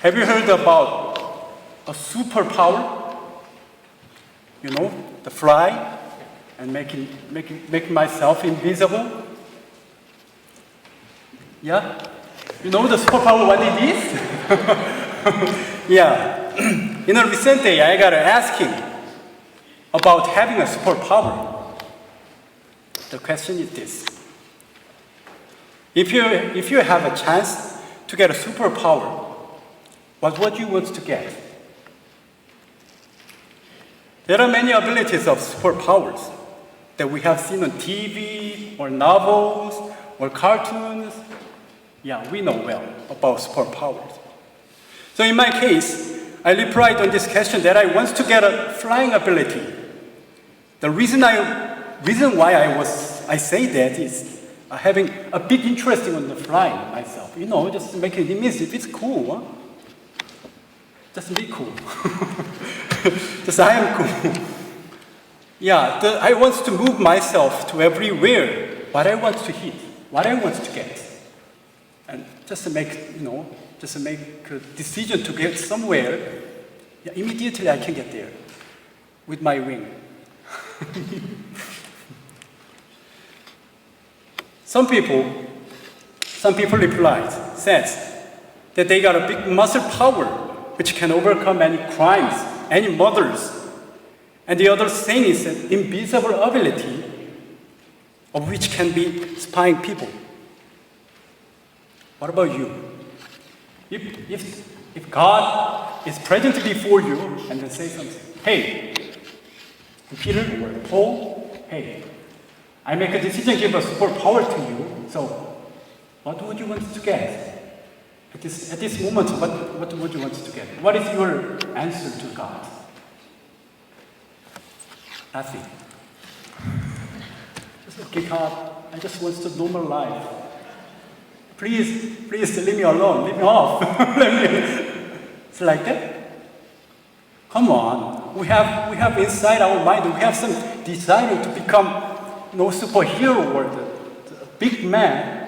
Have you heard about a superpower? You know, the fly and making myself invisible? Yeah? You know the superpower, what it is? Yeah. In a recent day, I got asking about having a superpower. The question is this. If you have a chance to get a superpower, what would you want to get? There are many abilities of superpowers that we have seen on TV or novels or cartoons. Yeah, we know well about superpowers. So in my case, I replied on this question that I want to get a flying ability. The reason why I say that is having a big interest in the flying myself. You know, just making it means it's cool. Huh? Just be cool. Just I am cool. Yeah, I want to move myself to everywhere. What I want to hit, what I want to get, and just make a decision to get somewhere. Yeah, immediately I can get there with my wing. Some people replied, says that they got a big muscle power which can overcome any crimes, any murders. And the other saying is an invisible ability of which can be spying people. What about you? If God is present before you and then say something, hey, Peter or Paul, hey, I make a decision, give a superpower to you, so what would you want to get? At this moment, what would you want to get? What is your answer to God? Nothing. Just okay, God, I just want a normal life. Please leave me alone, leave me off. It's like that? Come on. We have inside our mind, we have some desire to become superhero or the big man.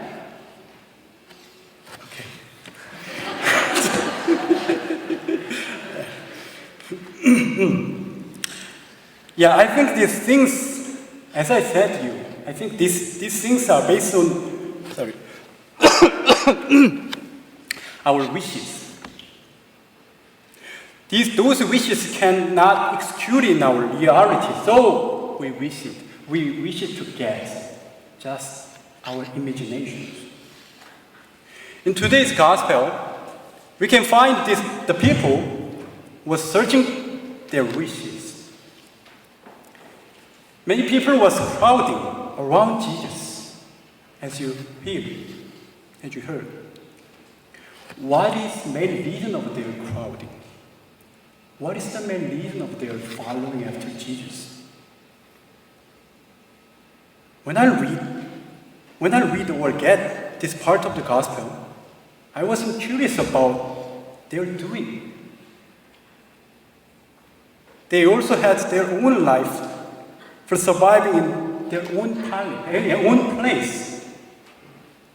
Okay. Yeah, I think these things, as I said to you, I think these things are based on, our wishes. Those wishes cannot execute in our reality, so we wish it. We wish it to get just our imaginations. In today's gospel, we can find the people were searching their wishes. Many people was crowding around Jesus, as you heard. What is the main reason of their crowding? What is the main reason of their following after Jesus? When I read or get this part of the gospel, I wasn't curious about their doing. They also had their own life for surviving in their own place.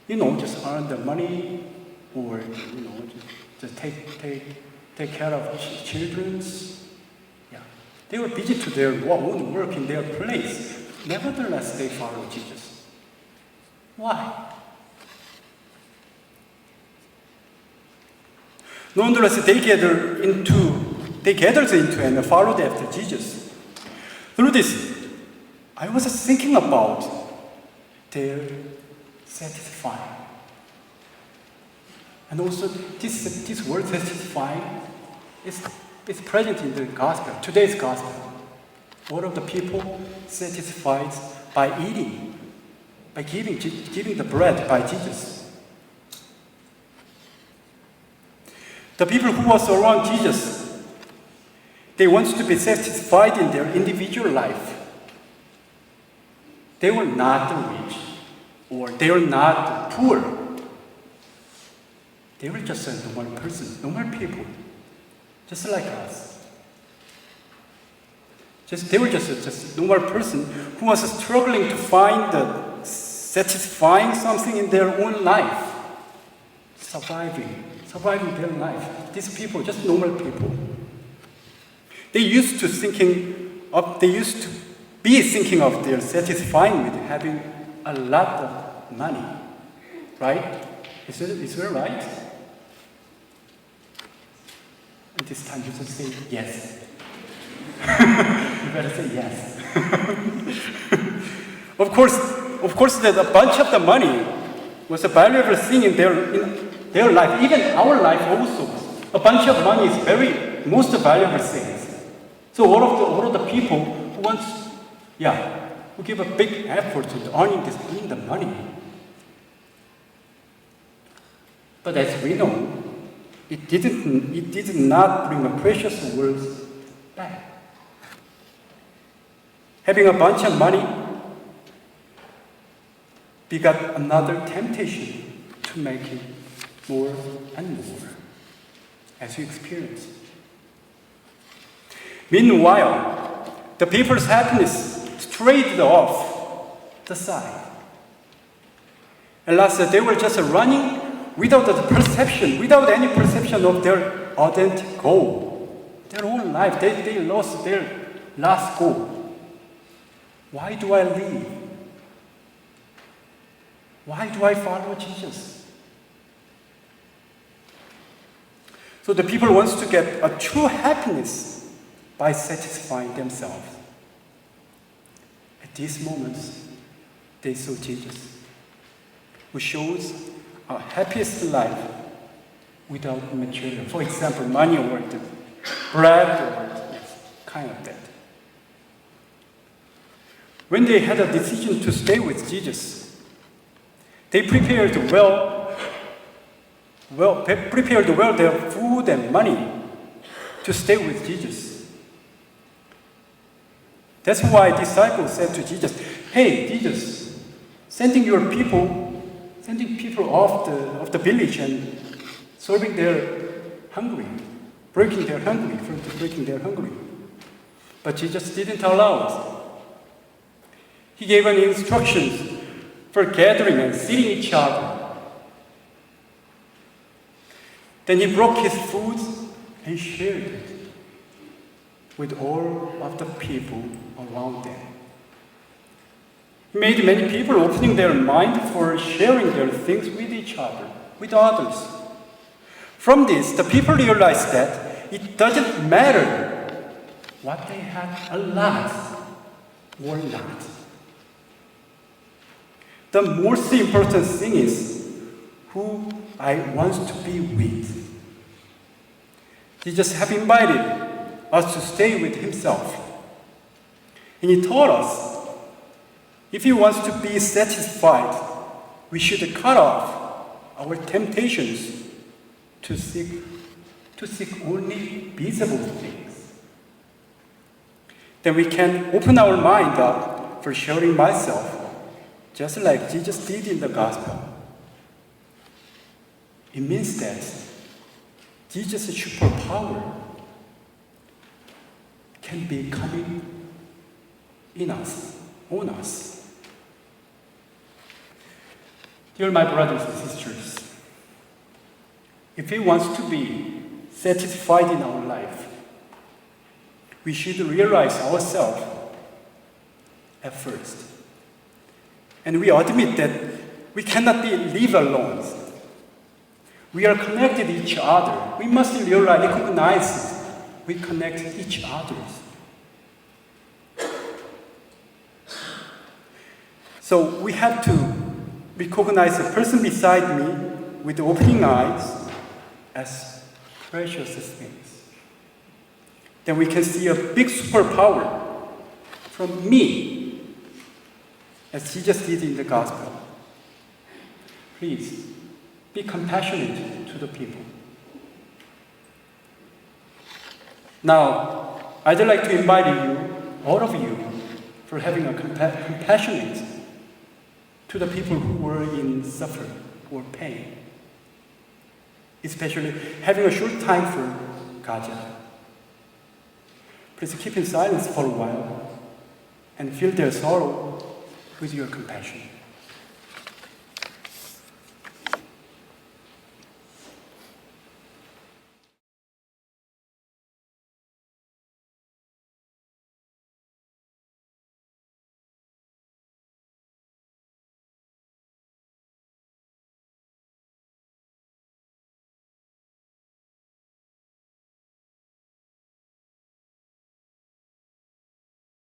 Just earn the money or just take care of children. Yeah, they were busy to their own work in their place. Nevertheless, they follow Jesus. Why? Nonetheless, they gathered into and followed after Jesus. Through this, I was thinking about their satisfying. And also, this word satisfying is present in the gospel, today's gospel. All of the people satisfied by eating, by giving the bread by Jesus. The people who was around Jesus, they want to be satisfied in their individual life. They were not rich, or they were not poor. They were just a normal person, normal people, just like us. They were just a normal person who was struggling to find satisfying something in their own life. surviving their life. These people, just normal people. They used to be thinking of their satisfying with having a lot of money, right? Is it right? And this time you just say yes. You better say yes. Of course, that a bunch of the money was a valuable thing in their life, even our life also. A bunch of money is most valuable things. So all of the people who give a big effort to earning the money. But as we know, it did not bring the precious words back. Having a bunch of money begot another temptation to make it more and more, as we experience. Meanwhile, the people's happiness strayed off the side. Alas, they were just running without any perception of their authentic goal. Their own life, they lost their last goal. Why do I live? Why do I follow Jesus? So the people wants to get a true happiness by satisfying themselves. At these moments, they saw Jesus, who shows a happiest life without material. For example, money or the bread or kind of that. When they had a decision to stay with Jesus, they prepared well their food and money to stay with Jesus. That's why disciples said to Jesus, "Hey, Jesus, sending people off the village and breaking their hungry." But Jesus didn't allow it. He gave an instructions for gathering and seating each other. Then he broke his food and shared it with all of the people around them. He made many people opening their mind for sharing their things with each other, with others. From this, the people realized that it doesn't matter what they have a lot or not. The most important thing is who I want to be with. Jesus has invited us to stay with himself. And he taught us, if he wants to be satisfied, we should cut off our temptations to seek only visible things. Then we can open our mind up for sharing myself, just like Jesus did in the gospel. It means that Jesus' superpower can be coming on us. Dear my brothers and sisters, if we want to be satisfied in our life, we should realize ourselves at first. And we admit that we cannot live alone. We are connected to each other. We must recognize we connect each other. So we have to recognize the person beside me with opening eyes as precious things. Then we can see a big superpower from me, as Jesus did in the gospel. Please be compassionate to the people. Now, I'd like to invite all of you, for having a compassionate to the people who were in suffering or pain, especially having a short time for Gaza. Please keep in silence for a while and feel their sorrow with your compassion.